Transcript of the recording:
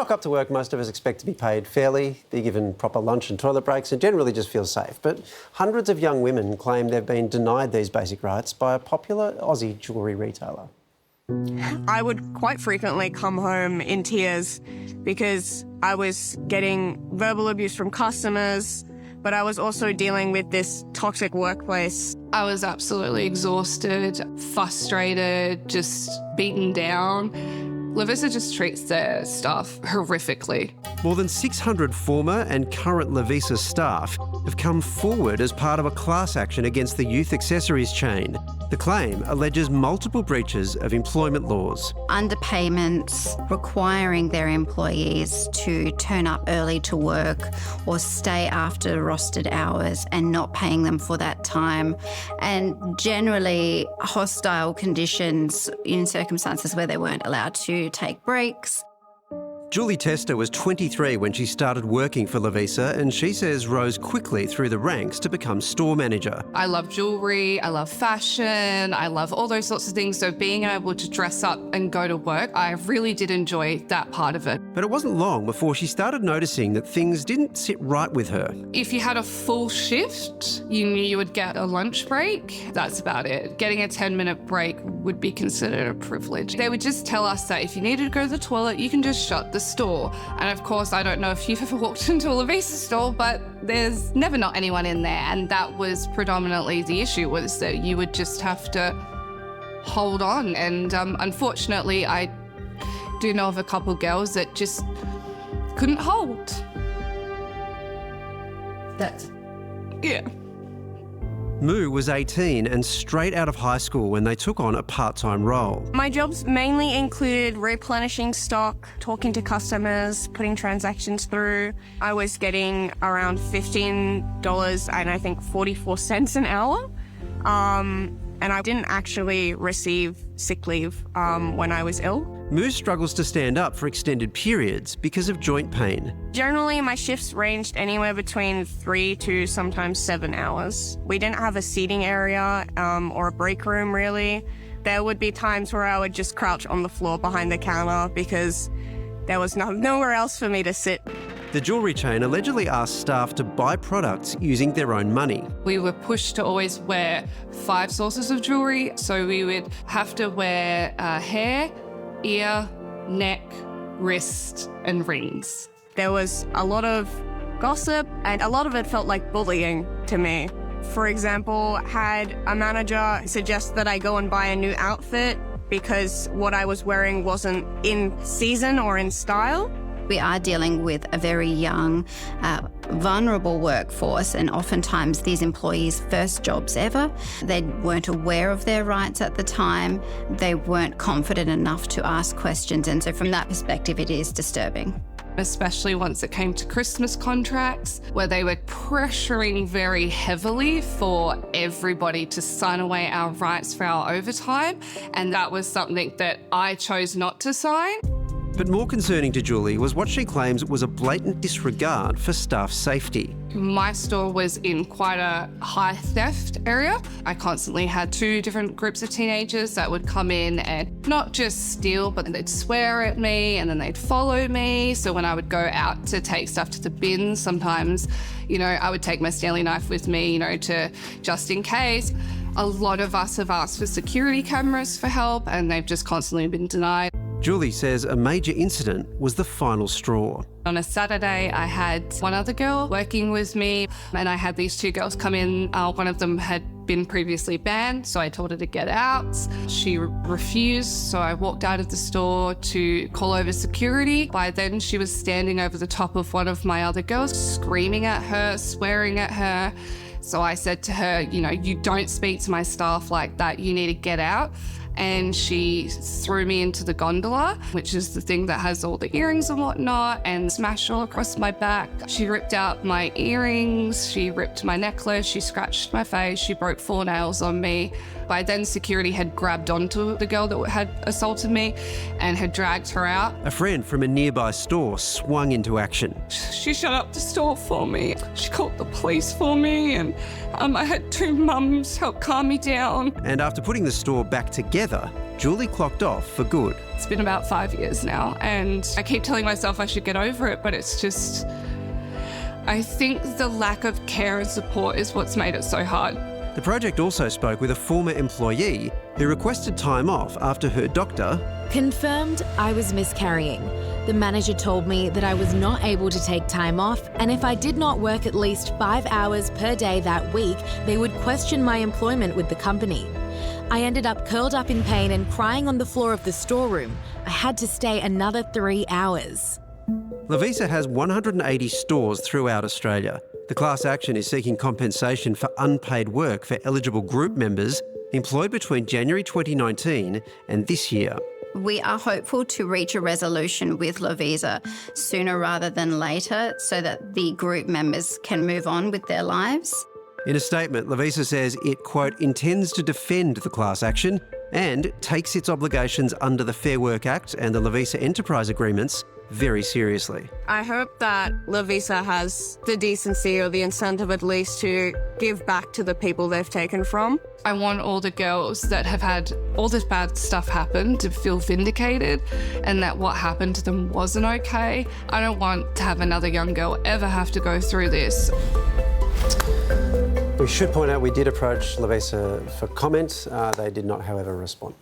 rock up to work, most of us expect to be paid fairly, be given proper lunch and toilet breaks and generally just feel safe. But hundreds of young women claim they've been denied these basic rights by a popular Aussie jewellery retailer. I would quite frequently come home in tears because I was getting verbal abuse from customers, but I was also dealing with this toxic workplace. I was absolutely exhausted, frustrated, just beaten down. Lovisa just treats their staff horrifically. More than 600 former and current Lovisa staff have come forward as part of a class action against the youth accessories chain. The claim alleges multiple breaches of employment laws. Underpayments, requiring their employees to turn up early to work or stay after rostered hours and not paying them for that time, and generally hostile conditions in circumstances where they weren't allowed to take breaks. Julie Tester was 23 when she started working for Lovisa, and she says rose quickly through the ranks to become store manager. I love jewellery, I love fashion, I love all those sorts of things. So being able to dress up and go to work, I really did enjoy that part of it. But it wasn't long before she started noticing that things didn't sit right with her. If you had a full shift, you knew you would get a lunch break. That's about it. Getting a 10-minute break would be considered a privilege. They would just tell us that if you needed to go to the toilet, you can just shut the store. And of course, I don't know if you've ever walked into a Lovisa store, but there's never not anyone in there. And that was predominantly the issue, was that you would just have to hold on. And unfortunately, I do know of a couple of girls that just couldn't hold. Yeah. Moo was 18 and straight out of high school when they took on a part-time role. My jobs mainly included replenishing stock, talking to customers, putting transactions through. I was getting around $15 and I think 44 cents an hour. And I didn't actually receive sick leave when I was ill. Moo struggles to stand up for extended periods because of joint pain. Generally, my shifts ranged anywhere between 3 to sometimes 7 hours. We didn't have a seating area or a break room, really. There would be times where I would just crouch on the floor behind the counter because there was nowhere else for me to sit. The jewellery chain allegedly asked staff to buy products using their own money. We were pushed to always wear 5 sources of jewellery. So we would have to wear hair, ear, neck, wrist, and rings. There was a lot of gossip and a lot of it felt like bullying to me. For example, had a manager suggest that I go and buy a new outfit because what I was wearing wasn't in season or in style. We are dealing with a very young, vulnerable workforce, and oftentimes these employees' first jobs ever. They weren't aware of their rights at the time. They weren't confident enough to ask questions, and so from that perspective, it is disturbing. Especially once it came to Christmas contracts, where they were pressuring very heavily for everybody to sign away our rights for our overtime, and that was something that I chose not to sign. But more concerning to Julie was what she claims was a blatant disregard for staff safety. My store was in quite a high theft area. I constantly had 2 different groups of teenagers that would come in and not just steal, but they'd swear at me and then they'd follow me. So when I would go out to take stuff to the bins, sometimes, I would take my Stanley knife with me, to just in case. A lot of us have asked for security cameras for help and they've just constantly been denied. Julie says a major incident was the final straw. On a Saturday, I had one other girl working with me and I had these 2 girls come in. One of them had been previously banned, so I told her to get out. She refused, so I walked out of the store to call over security. By then, she was standing over the top of one of my other girls, screaming at her, swearing at her. So I said to her, you don't speak to my staff like that, you need to get out. And she threw me into the gondola, which is the thing that has all the earrings and whatnot, and smashed all across my back. She ripped out my earrings, she ripped my necklace, she scratched my face, she broke 4 nails on me. By then, security had grabbed onto the girl that had assaulted me and had dragged her out. A friend from a nearby store swung into action. She shut up the store for me. She called the police for me, and I had 2 mums help calm me down. And after putting the store back together, Together, Julie clocked off for good. It's been about 5 years now, and I keep telling myself I should get over it, but it's just, I think the lack of care and support is what's made it so hard. The project also spoke with a former employee who requested time off after her doctor confirmed I was miscarrying. The manager told me that I was not able to take time off, and if I did not work at least 5 hours per day that week, they would question my employment with the company. I ended up curled up in pain and crying on the floor of the storeroom. I had to stay another 3 hours. Lovisa has 180 stores throughout Australia. The class action is seeking compensation for unpaid work for eligible group members employed between January 2019 and this year. We are hopeful to reach a resolution with Lovisa sooner rather than later so that the group members can move on with their lives. In a statement, Lovisa says it, quote, intends to defend the class action and takes its obligations under the Fair Work Act and the Lovisa Enterprise Agreements very seriously. I hope that Lovisa has the decency or the incentive at least to give back to the people they've taken from. I want all the girls that have had all this bad stuff happen to feel vindicated and that what happened to them wasn't okay. I don't want to have another young girl ever have to go through this. We should point out we did approach Lovisa for comment. They did not, however, respond.